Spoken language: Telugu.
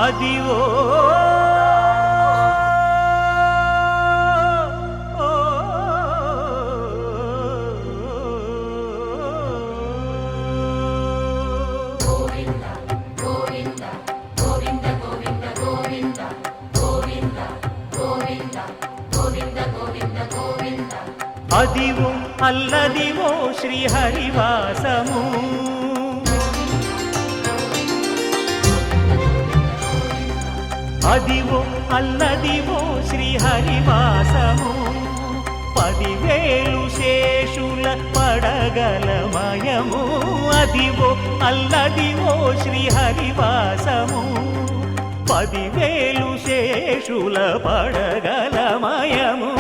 అదివో అదివో అల్లదివో శ్రీహరివాసము అదివో అల్లదివో శ్రీహరివాసము 10,000 శేషుల పడగలమయము అదివో అల్లదివో శ్రీహరివాసము 10,000 శేషుల పడగలమయము